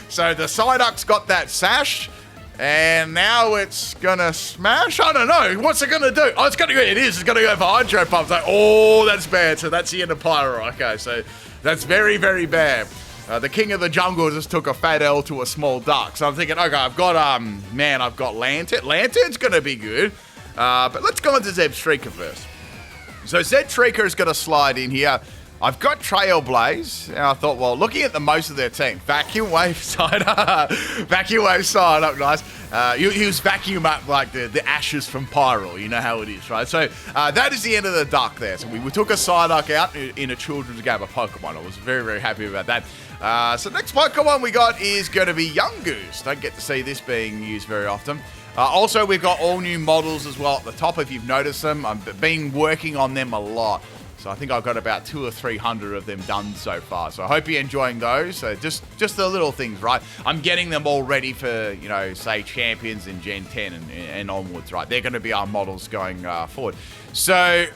So the Psyduck's got that Sash, and now it's gonna smash? I don't know. What's it gonna do? Oh, it's gonna go for Hydro Pump. Like, oh, that's bad. So that's the end of Pyroar. Okay, so that's very, very bad. The King of the Jungle just took a fat L to a small duck. So I'm thinking, okay, I've got Lanturn. Lanturn's gonna be good. But let's go into Zebstrika first. So Zebstrika is gonna slide in here. I've got Trailblaze, and I thought, well, looking at most of their team, Vacuum Wave side up, nice. He was vacuum up like the ashes from Pyroar. You know how it is, right? So that is the end of the duck there. So we took a Psyduck out in a children's game of Pokemon. I was very, very happy about that. So next Pokemon we got is going to be Yungoos. Don't get to see this being used very often. Also, we've got all new models as well at the top, if you've noticed them. I've been working on them a lot. So I think I've got about 200 or 300 of them done so far. So I hope you're enjoying those. So just the little things, right? I'm getting them all ready for, you know, say Champions in Gen 10 and onwards, right? They're going to be our models going forward. So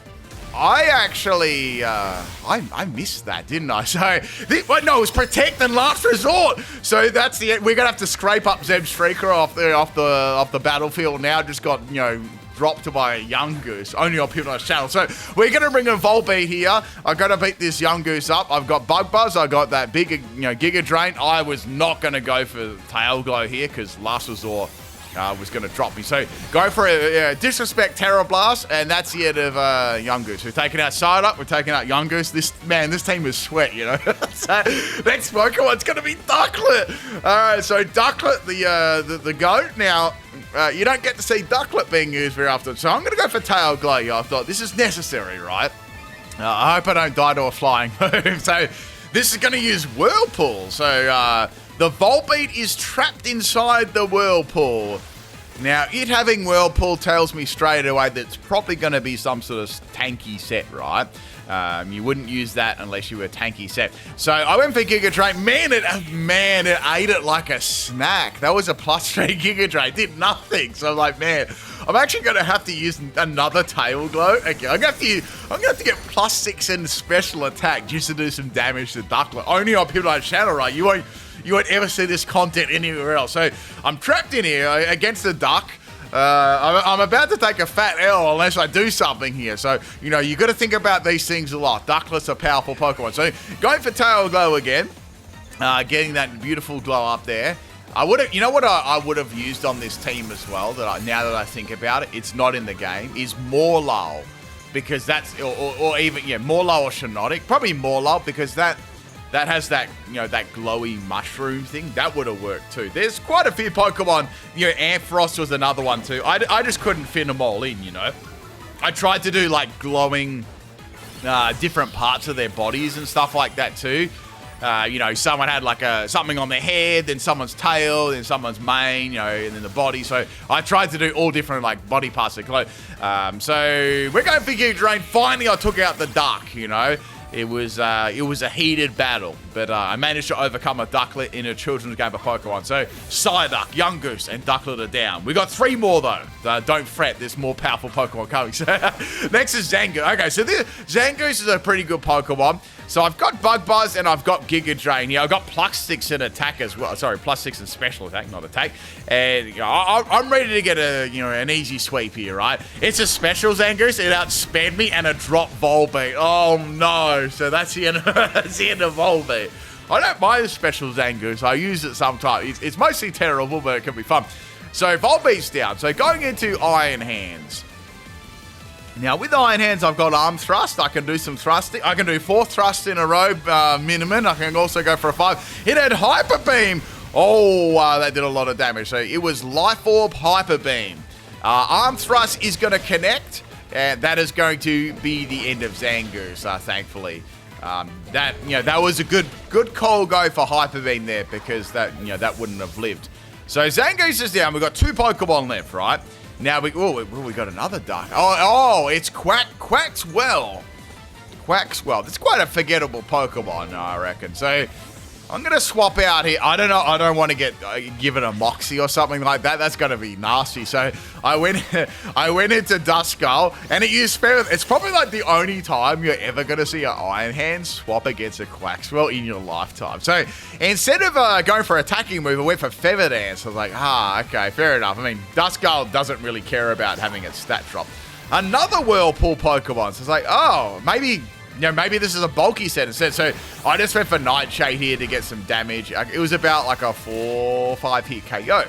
I actually, I missed that, didn't I? So, it was Protect and Last Resort. So that's the end. We're going to have to scrape up Zebstrika off the battlefield now. Just got, you know, dropped to by a Yungoos, only on PIMPNITE's channel. So we're going to bring a Volbeat here. I've got to beat this Yungoos up. I've got Bug Buzz. I got that big, you know, Giga Drain. I was not going to go for Tail Glow here because Last Resort was going to drop me. So go for a Disrespect Terra Blast, and that's the end of Yungoos. We're taking out Psyduck. We're taking out Yungoos. This team is sweat, you know. So next Pokemon's going to be Ducklet. All right, so Ducklet, the GOAT. Now, you don't get to see Ducklet being used very often, so I'm going to go for Tail Glow. I thought this is necessary, right? I hope I don't die to a flying move. So this is going to use Whirlpool. So the Volbeat is trapped inside the Whirlpool. Now, it having Whirlpool tells me straight away that it's probably going to be some sort of tanky set, right? You wouldn't use that unless you were a tanky set. So I went for Giga Drain. Man, it ate it like a snack. That was a +3 Giga Drain. Did nothing. So I'm like, man, I'm actually going to have to use another tail glow. Okay, I'm going to have to get +6 in special attack just to do some damage to Ducklet. Only on PIMPNITE channel, right? You won't ever see this content anywhere else. So I'm trapped in here against the duck. I'm about to take a fat L unless I do something here. So, you know, you got to think about these things a lot. Ducklet's a powerful Pokemon. So going for tail glow again, getting that beautiful glow up there. I would have, you know what I would have used on this team as well, now that I think about it, it's not in the game, is Morlull. Because that's, or even, yeah, Morlull or Shiinotic. Probably Morlull because that has that, you know, that glowy mushroom thing. That would have worked too. There's quite a few Pokemon. You know, Ampharos was another one too. I just couldn't fit them all in, you know. I tried to do like glowing different parts of their bodies and stuff like that too. You know, someone had like something on their head, then someone's tail, then someone's mane, you know, and then the body. So I tried to do all different like body parts of glow. So we're going for Giga Drain. Finally, I took out the duck, you know. It was a heated battle, but I managed to overcome a Ducklet in a children's game of Pokemon. So Psyduck, Young Goose, and Ducklet are down. We got 3 more though. Don't fret, there's more powerful Pokemon coming. So next is Zangoose. Okay, so Zangoose is a pretty good Pokemon. So I've got Bug Buzz and I've got Giga Drain. Yeah, I've got +6 in attack as well. Sorry, +6 in special attack, not attack. And you know, I'm ready to get an easy sweep here, right? It's a special Zangoose. It outsped me and a drop Volbeat. Oh no! So that's the end. That's the end of Volbeat. I don't mind the special Zangoose. I use it sometimes. It's mostly terrible, but it can be fun. So Volbeat's down. So going into Iron Hands. Now, with Iron Hands, I've got Arm Thrust. I can do some thrusting. I can do 4 thrusts in a row minimum. I can also go for a 5. It had Hyper Beam. Oh, that did a lot of damage. So it was Life Orb, Hyper Beam. Arm Thrust is going to connect, and that is going to be the end of Zangoose, thankfully. That was a good call go for Hyper Beam there, because that wouldn't have lived. So Zangoose is down. We've got 2 Pokemon left, right? Now we got another duck. Oh, it's Quaxwell. Quaxwell. It's quite a forgettable Pokemon, I reckon. So I'm gonna swap out here. I don't know. I don't want to give it a Moxie or something like that. That's gonna be nasty. So I went into Duskull and it used Feather. It's probably like the only time you're ever gonna see an Iron Hand swap against a Quaxwell in your lifetime. So instead of going for attacking move, I went for Feather Dance. I was like, okay, fair enough. I mean, Duskull doesn't really care about having its stat drop. Another Whirlpool Pokemon. So it's like, maybe this is a bulky set instead. So I just went for Nightshade here to get some damage. It was about like a 4-5 hit KO.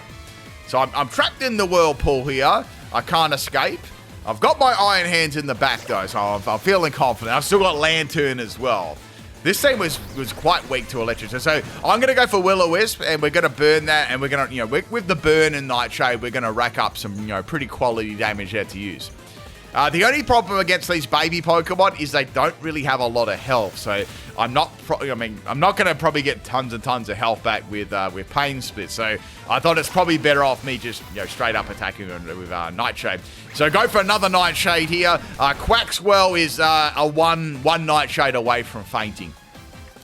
So I'm trapped in the Whirlpool here. I can't escape. I've got my Iron Hands in the back though, so I'm feeling confident. I've still got Lanturn as well. This team was quite weak to Electric. So I'm going to go for Will-O-Wisp, and we're going to burn that, and we're going to, with the burn and Nightshade, we're going to rack up some, pretty quality damage there to use. The only problem against these baby Pokemon is they don't really have a lot of health. So I'm not going to probably get tons and tons of health back with Pain Split. So I thought it's probably better off me just straight up attacking with Nightshade. So go for another Nightshade here. Quaxwell is a one Nightshade away from fainting.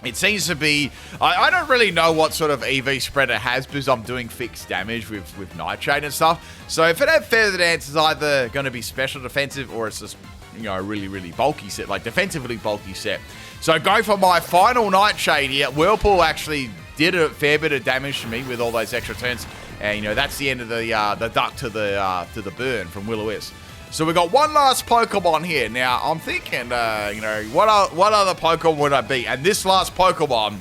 It seems to be... I don't really know what sort of EV spread it has, because I'm doing fixed damage with Nightshade and stuff. So if it had Feather Dance, it's either going to be special defensive, or it's just, a really, really bulky set, like defensively bulky set. So go for my final Nightshade here. Whirlpool actually did a fair bit of damage to me with all those extra turns. And, that's the end of the duck to the burn from Will-O-Wisp. So we got one last Pokemon here. Now, I'm thinking, what other Pokemon would I be? And this last Pokemon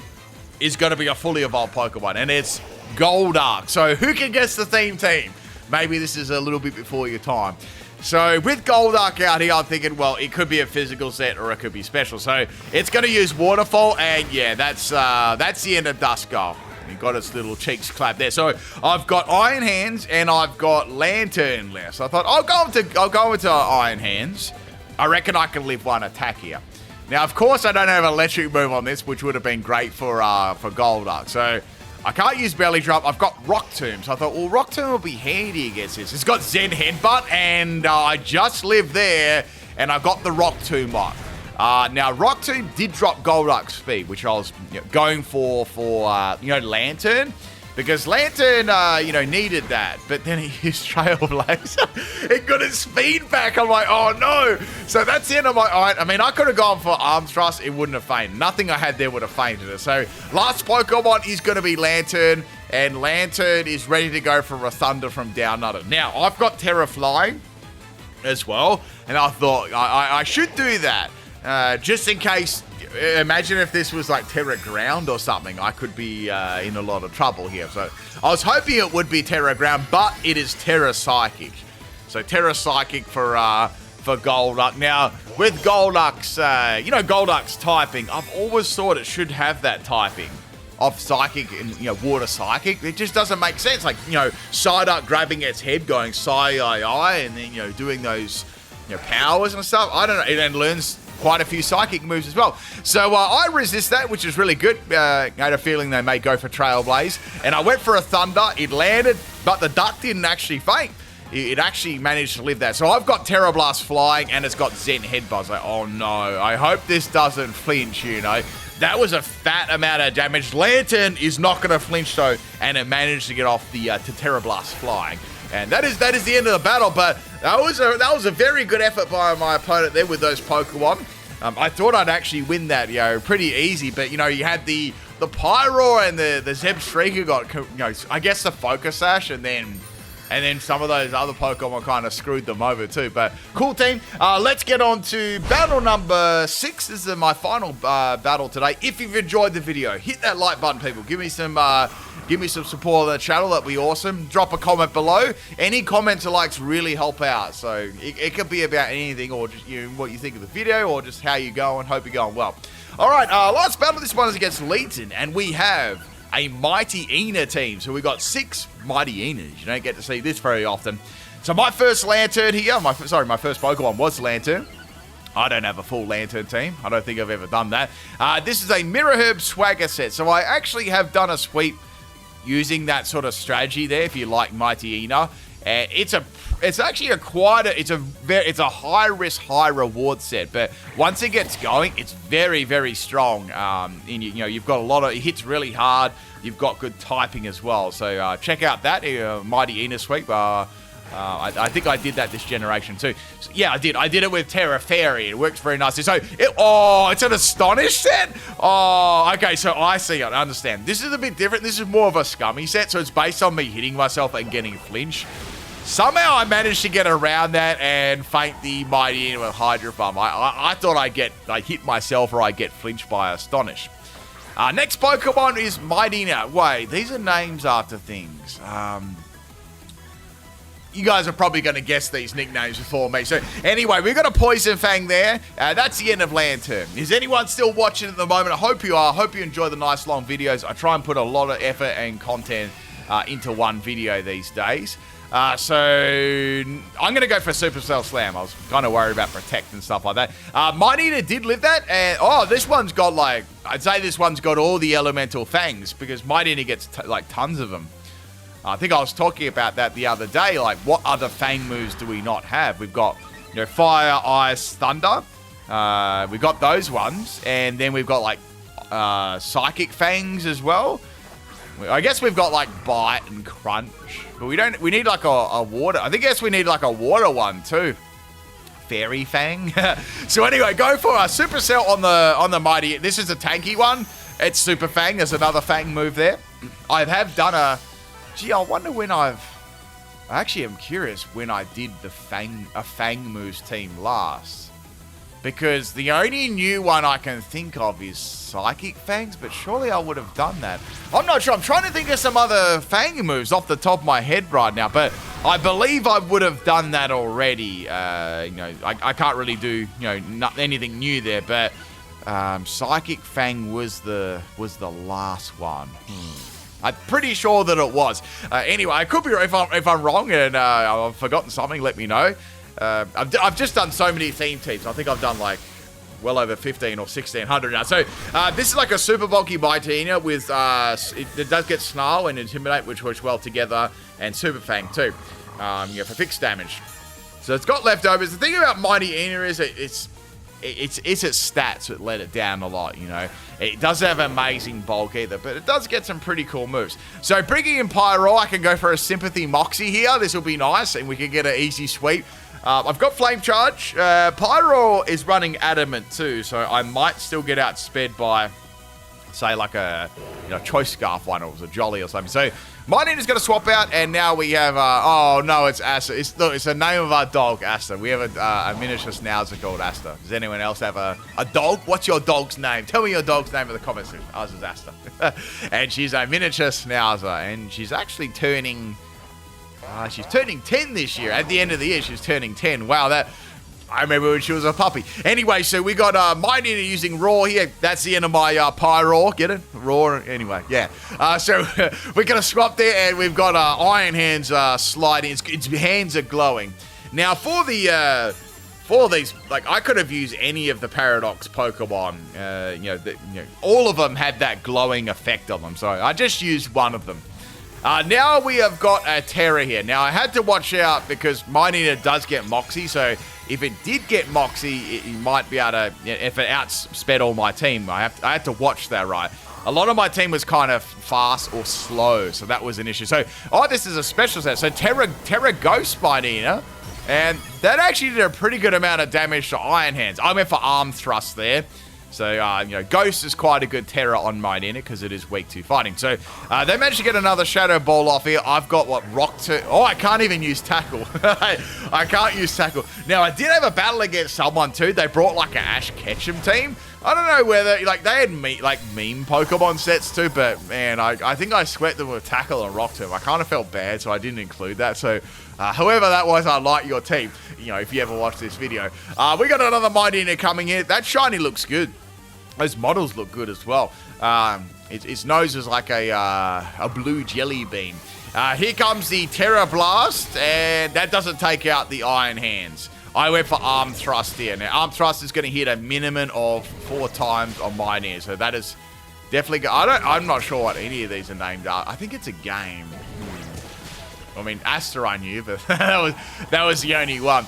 is going to be a fully evolved Pokemon, and it's Golduck. So who can guess the theme team? Maybe this is a little bit before your time. So with Golduck out here, I'm thinking, well, it could be a physical set or it could be special. So it's going to use Waterfall, and yeah, that's the end of Duskull. He got its little cheeks clapped there. So I've got Iron Hands and I've got Lanturn left. So I thought I'll go into Iron Hands. I reckon I can live one attack here. Now, of course, I don't have an electric move on this, which would have been great for Golduck. So I can't use Belly Drop. I've got Rock Tomb. So I thought, well, Rock Tomb will be handy against this. It's got Zen Headbutt, and I just lived there, and I got the Rock Tomb on. Now, Rock Tomb did drop Golduck's speed, which I was going for Lanturn. Because Lanturn, needed that. But then he used Trailblazer. It got his speed back. I'm like, oh no. So that's the end of my... All right, I mean, I could have gone for Arms Thrust. It wouldn't have fainted. Nothing I had there would have fainted it. So last Pokemon is going to be Lanturn. And Lanturn is ready to go for a Thunder from Down Under. Now, I've got Terra Flying as well. And I thought I should do that. Just in case... Imagine if this was like Terra Ground or something. I could be in a lot of trouble here. So I was hoping it would be Terra Ground, but it is Terra Psychic. So Terra Psychic for Golduck. Now, with Golduck's, Golduck's typing, I've always thought it should have that typing of Psychic and, Water Psychic. It just doesn't make sense. Like, Psyduck grabbing its head, going Psy-I-I, and then, doing those, powers and stuff. I don't know. It then learns quite a few Psychic moves as well. So I resist that, which is really good. I had a feeling they may go for Trailblaze. And I went for a Thunder. It landed, but the duck didn't actually faint. It actually managed to live that. So I've got Terra Blast Flying, and it's got Zen Headbutt. Like, oh no, I hope this doesn't flinch, That was a fat amount of damage. Lanturn is not going to flinch, though, and it managed to get off the to Terra Blast Flying. And that is the end of the battle, but that was a very good effort by my opponent there with those Pokemon. I thought I'd actually win that, pretty easy, but you had the Pyroar and the Zebstrika got, I guess the Focus Sash, and then some of those other Pokemon kind of screwed them over too. But cool team. Let's get on to battle number 6. This is my final battle today. If you've enjoyed the video, hit that like button, people. Give me some support on the channel. That'd be awesome. Drop a comment below. Any comments or likes really help out. So it could be about anything, or just what you think of the video, or just how you're going. Hope you're going well. All right, last battle. This one is against Lanturn, and we have a Mighty Ina team. So we got 6 Mighty Inas. You don't get to see this very often. So my first Lanturn here, my first Pokemon was Lanturn. I don't have a full Lanturn team. I don't think I've ever done that. This is a Mirror Herb Swagger set. So I actually have done a sweep using that sort of strategy there, if you like Mighty Ina. It's actually a high risk, high reward set, but once it gets going, it's very, very strong. You've got it hits really hard. You've got good typing as well. So check out that Mighty Ina sweep. I think I did that this generation too. So, yeah, I did. I did it with Terra Fairy. It works very nicely. So, it's an Astonish set? Oh, okay. So I see. I understand. This is a bit different. This is more of a scummy set. So it's based on me hitting myself and getting flinch. Somehow I managed to get around that and feint the Mighty Ina with Hydro Pump. I thought I hit myself or I get flinched by Astonish. Next Pokemon is Mighty Ina. Wait, these are names after things. You guys are probably going to guess these nicknames before me. So anyway, we've got a Poison Fang there. That's the end of Lanturn. Is anyone still watching at the moment? I hope you are. I hope you enjoy the nice long videos. I try and put a lot of effort and content into one video these days. So I'm going to go for Supercell Slam. I was kind of worried about Protect and stuff like that. Mighty Ina did live that. And, this one's got I'd say this one's got all the elemental fangs, because Mighty Ina gets tons of them. I think I was talking about that the other day. Like, what other Fang moves do we not have? We've got, Fire, Ice, Thunder. We've got those ones. And then we've got, Psychic Fangs as well. I guess we've got, Bite and Crunch. But we need, a water. I guess we need, a water one, too. Fairy Fang. So, anyway, go for a Supercell on the Mighty. This is a tanky one. It's Super Fang. There's another Fang move there. I have done a... Gee, I wonder when I actually am curious when I did a Fang moves team last. Because the only new one I can think of is Psychic Fangs, but surely I would have done that. I'm not sure. I'm trying to think of some other Fang moves off the top of my head right now, but I believe I would have done that already. I can't really do, anything new there, but Psychic Fang was the last one. I'm pretty sure that it was. Anyway, I could be if I'm wrong and I've forgotten something. Let me know. I've just done so many theme teams. I think I've done well over 15 or 1600 now. So this is a super bulky Mighty Ina with it does get Snarl and Intimidate, which works well together, and Super Fang too. For fixed damage. So it's got leftovers. The thing about Mighty Ina is it's its stats that let it down a lot, you know. It doesn't have amazing bulk either, but it does get some pretty cool moves. So bringing in Pyroar, I can go for a Sympathy Moxie here. This will be nice, and we can get an easy sweep. I've got Flame Charge. Pyroar is running Adamant too, so I might still get outsped by, say, like a Choice Scarf one, or it was a Jolly or something. So Mighty is going to swap out, and now we have, oh no, it's Asta. It's the name of our dog, Asta. We have a miniature schnauzer called Asta. Does anyone else have a dog? What's your dog's name? Tell me your dog's name in the comments section. Ours is Asta. And she's a miniature schnauzer, and she's actually turning 10 this year. At the end of the year, she's turning 10. Wow, I remember when she was a puppy. Anyway, so we got Mighty using Roar here. That's the end of my Pyroar. Get it? Roar. Anyway, yeah. So we're going to swap there, and we've got Iron Hands sliding. Its hands are glowing. Now, for these, like, I could have used any of the Paradox Pokemon. All of them had that glowing effect on them. So I just used one of them. Now we have got a Terra here. Now, I had to watch out because Mighty does get Moxie, so if it did get Moxie, it might be able to, if it outsped all my team, I had to watch that, right? A lot of my team was kind of fast or slow, so that was an issue. So, this is a special set. So, Terra Ghost Mighty, and that actually did a pretty good amount of damage to Iron Hands. I went for Arm Thrust there. So, Ghost is quite a good Terra on Mighty because it is weak to fighting. So, they managed to get another Shadow Ball off here. I've got, Rock to... Oh, I can't even use Tackle. I can't use Tackle. Now, I did have a battle against someone, too. They brought, like, an Ash Ketchum team. I don't know whether... Like, they had, meme Pokemon sets, too. But, man, I think I swept them with Tackle and Rock Tomb. I kind of felt bad, so I didn't include that. So, however that was, I like your team. If you ever watch this video. We got another Mighty coming in. That shiny looks good. Those models look good as well. Its nose is like a blue jelly bean. Here comes the Terra Blast, and that doesn't take out the Iron Hands. I went for Arm Thrust here. Now, Arm Thrust is going to hit a minimum of 4 times on Mighty, so that is definitely... I'm not sure what any of these are named. I think it's a game. I mean, Asta I knew, but that was the only one.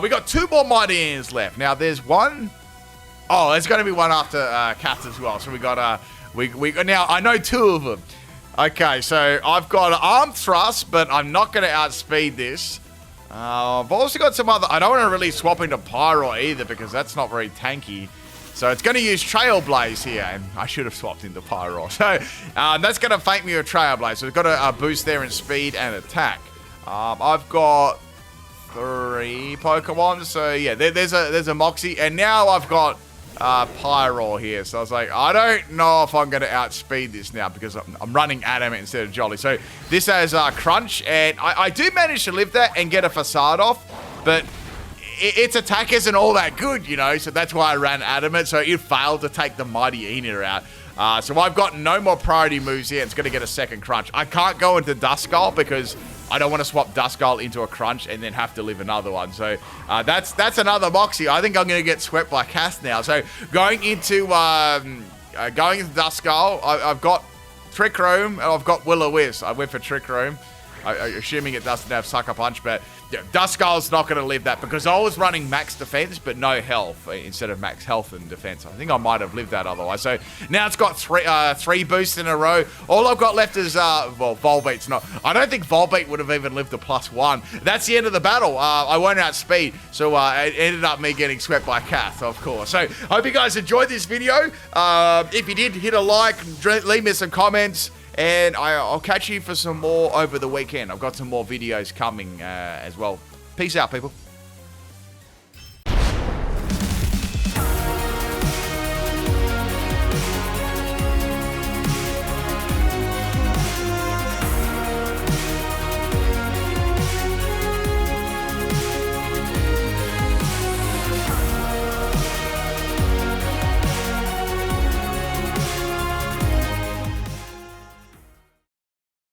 We got 2 more Mighty Hands left. Now, there's one... Oh, there's going to be one after Cats as well. So we got now I know 2 of them. Okay, so I've got Arm Thrust, but I'm not going to outspeed this. I've also got some other... I don't want to really swap into Pyroar either because that's not very tanky. So it's going to use Trailblaze here, and I should have swapped into Pyroar. So that's going to fake me with Trailblaze. So we've got a boost there in speed and attack. I've got 3 Pokemon. So yeah, there's a Moxie, and now I've got Pyroar here. So I was like, I don't know if I'm going to outspeed this now because I'm running Adamant instead of Jolly. So this has Crunch, and I do manage to live that and get a Facade off, but its attack isn't all that good, so that's why I ran Adamant. So it failed to take the Mighty Enid out. So I've got no more priority moves here. It's going to get a second Crunch. I can't go into Duskull because I don't want to swap Duskull into a Crunch and then have to live another one. So that's another Moxie. I think I'm going to get swept by Cass now. So going into Duskull, I've got Trick Room and I've got Will-O-Wisp. I went for Trick Room. Assuming it doesn't have Sucker Punch, but yeah, Duskull's not going to live that because I was running max defense but no health instead of max health and defense. I think I might have lived that otherwise. So now it's got 3 boosts in a row. All I've got left is, Volbeat's not. I don't think Volbeat would have even lived a +1. That's the end of the battle. I won't outspeed. So it ended up me getting swept by Kath, of course. So I hope you guys enjoyed this video. If you did, hit a like, leave me some comments. And I'll catch you for some more over the weekend. I've got some more videos coming as well. Peace out, people.